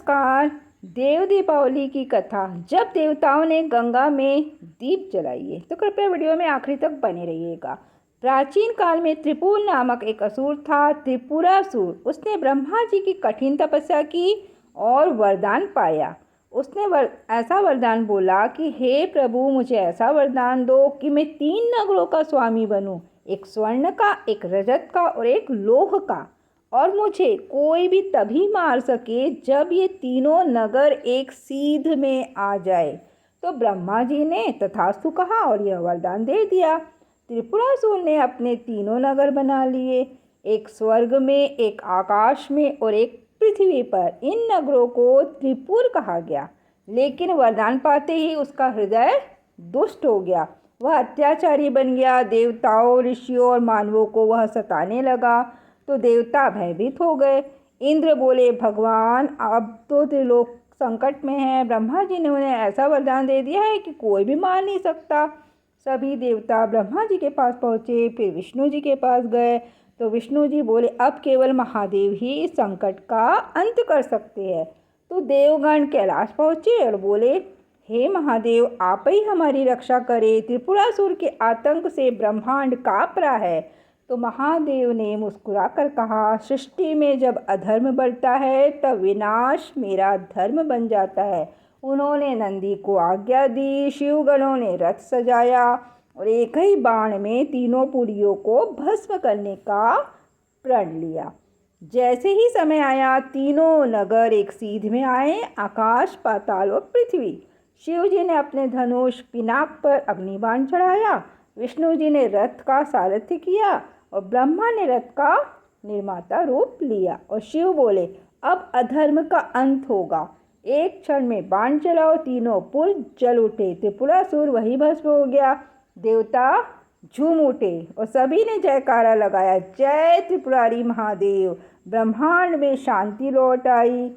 नमस्कार। देव दीपावली की कथा। जब देवताओं ने गंगा में दीप जलाए, तो कृपया वीडियो में आखिरी तक बने रहिएगा। प्राचीन काल में त्रिपुल नामक एक असुर था, त्रिपुरासुर। उसने ब्रह्मा जी की कठिन तपस्या की और वरदान पाया। उसने ऐसा वरदान बोला कि हे प्रभु, मुझे ऐसा वरदान दो कि मैं 3 नगरों का स्वामी बनूं, एक स्वर्ण का, एक रजत का और एक लोह का, और मुझे कोई भी तभी मार सके जब ये तीनों नगर एक सीध में आ जाए। तो ब्रह्मा जी ने तथास्तु कहा और यह वरदान दे दिया। त्रिपुरासुर ने अपने तीनों नगर बना लिए, एक स्वर्ग में, एक आकाश में और एक पृथ्वी पर। इन नगरों को त्रिपुर कहा गया, लेकिन वरदान पाते ही उसका हृदय दुष्ट हो गया। वह अत्याचारी बन गया। देवताओं, ऋषियों और मानवों को वह सताने लगा। तो देवता भयभीत हो गए। इंद्र बोले, भगवान अब तो त्रिलोक संकट में है। ब्रह्मा जी ने उन्हें ऐसा वरदान दे दिया है कि कोई भी मार नहीं सकता। सभी देवता ब्रह्मा जी के पास पहुँचे, फिर विष्णु जी के पास गए। तो विष्णु जी बोले, अब केवल महादेव ही इस संकट का अंत कर सकते हैं। तो देवगण कैलाश पहुँचे और बोले, हे महादेव, आप ही हमारी रक्षा करें। त्रिपुरासुर के आतंक से ब्रह्मांड काँप रहा है। तो महादेव ने मुस्कुराकर कहा, सृष्टि में जब अधर्म बढ़ता है तब विनाश मेरा धर्म बन जाता है। उन्होंने नंदी को आज्ञा दी। शिवगणों ने रथ सजाया और एक ही बाण में तीनों पुरियों को भस्म करने का प्रण लिया। जैसे ही समय आया, तीनों नगर एक सीध में आए, आकाश, पाताल और पृथ्वी। शिव जी ने अपने धनुष पिनाक पर अग्निबाण चढ़ाया, विष्णु जी ने रथ का सारथ्य किया और ब्रह्मा ने रथ का निर्माता रूप लिया। और शिव बोले, अब अधर्म का अंत होगा। एक क्षण में बाण चलाओ, तीनों पुर जल उठे। त्रिपुरासुर वही भस्म हो गया। देवता झूम उठे और सभी ने जयकारा लगाया, जय त्रिपुरारी महादेव। ब्रह्मांड में शांति लौट आई।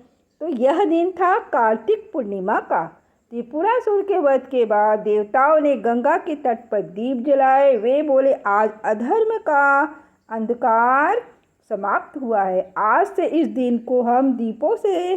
तो यह दिन था कार्तिक पूर्णिमा का। त्रिपुरासुर के वध के बाद देवताओं ने गंगा के तट पर दीप जलाए। वे बोले, आज अधर्म का अंधकार समाप्त हुआ है। आज से इस दिन को हम दीपों से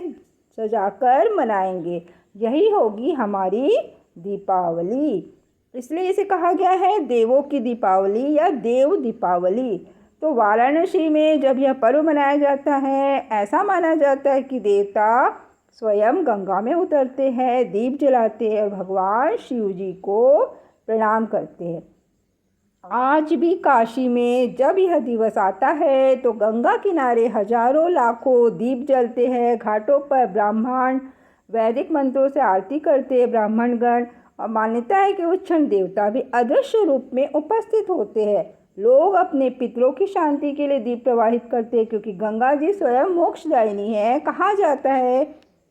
सजाकर मनाएंगे। यही होगी हमारी दीपावली। इसलिए इसे कहा गया है देवों की दीपावली या देव दीपावली। तो वाराणसी में जब यह पर्व मनाया जाता है, ऐसा माना जाता है कि देवता स्वयं गंगा में उतरते हैं, दीप जलाते हैं और भगवान शिव जी को प्रणाम करते हैं। आज भी काशी में जब यह दिवस आता है तो गंगा किनारे हजारों लाखों दीप जलते हैं। घाटों पर ब्राह्मण वैदिक मंत्रों से आरती करते हैं ब्राह्मणगण। और मान्यता है कि उस क्षण देवता भी अदृश्य रूप में उपस्थित होते हैं। लोग अपने पितरों की शांति के लिए दीप प्रवाहित करते हैं, क्योंकि गंगा जी स्वयं मोक्षदायिनी है। कहा जाता है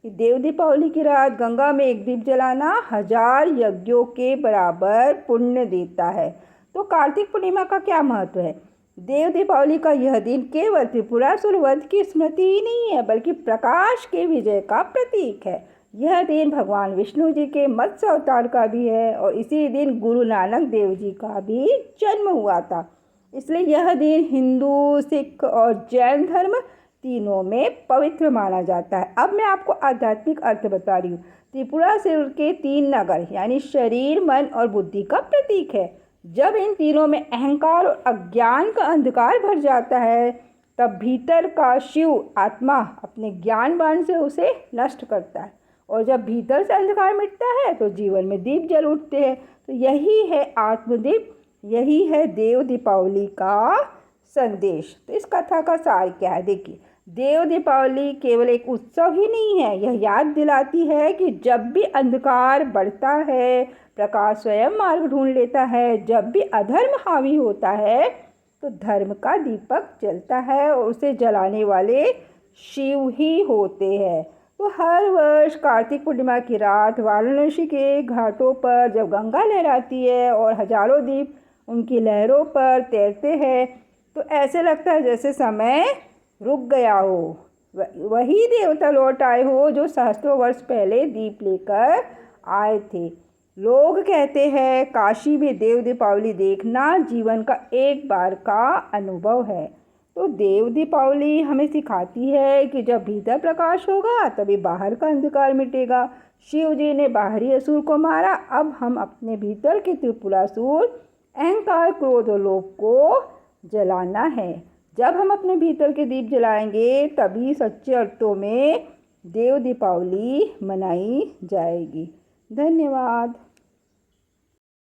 कि देव दीपावली की रात गंगा में एक दीप जलाना 1000 यज्ञों के बराबर पुण्य देता है। तो कार्तिक पूर्णिमा का क्या महत्व है? देव दीपावली का यह दिन केवल त्रिपुरासुर वध की स्मृति ही नहीं है, बल्कि प्रकाश के विजय का प्रतीक है। यह दिन भगवान विष्णु जी के मत्स्य अवतार का भी है और इसी दिन गुरु नानक देव जी का भी जन्म हुआ था। इसलिए यह दिन हिंदू, सिख और जैन धर्म तीनों में पवित्र माना जाता है। अब मैं आपको आध्यात्मिक अर्थ बता रही हूँ। त्रिपुरासुर के 3 नगर यानी शरीर, मन और बुद्धि का प्रतीक है। जब इन तीनों में अहंकार और अज्ञान का अंधकार भर जाता है, तब भीतर का शिव आत्मा अपने ज्ञान बाण से उसे नष्ट करता है। और जब भीतर से अंधकार मिटता है तो जीवन में दीप जल उठते हैं। तो यही है आत्मदीप, यही है देव दीपावली का संदेश। तो इस कथा का सार क्या है? देखिए, देव दीपावली केवल एक उत्सव ही नहीं है, यह याद दिलाती है कि जब भी अंधकार बढ़ता है, प्रकाश स्वयं मार्ग ढूंढ लेता है। जब भी अधर्म हावी होता है तो धर्म का दीपक जलता है और उसे जलाने वाले शिव ही होते हैं। तो हर वर्ष कार्तिक पूर्णिमा की रात वाराणसी के घाटों पर जब गंगा लहराती है और हजारों दीप उनकी लहरों पर तैरते हैं, तो ऐसे लगता है जैसे समय रुक गया हो। वही देवता लौट आए हो जो सहस्त्रों वर्ष पहले दीप लेकर आए थे। लोग कहते हैं काशी में देव दीपावली देखना जीवन का एक बार का अनुभव है। तो देव दीपावली हमें सिखाती है कि जब भीतर प्रकाश होगा तभी बाहर का अंधकार मिटेगा। शिव जी ने बाहरी असुर को मारा, अब हम अपने भीतर के त्रिपुरासुर अहंकार, क्रोध और लोभ को जलाना है। जब हम अपने भीतर के दीप जलाएंगे तभी सच्चे अर्थों में देव दीपावली मनाई जाएगी। धन्यवाद।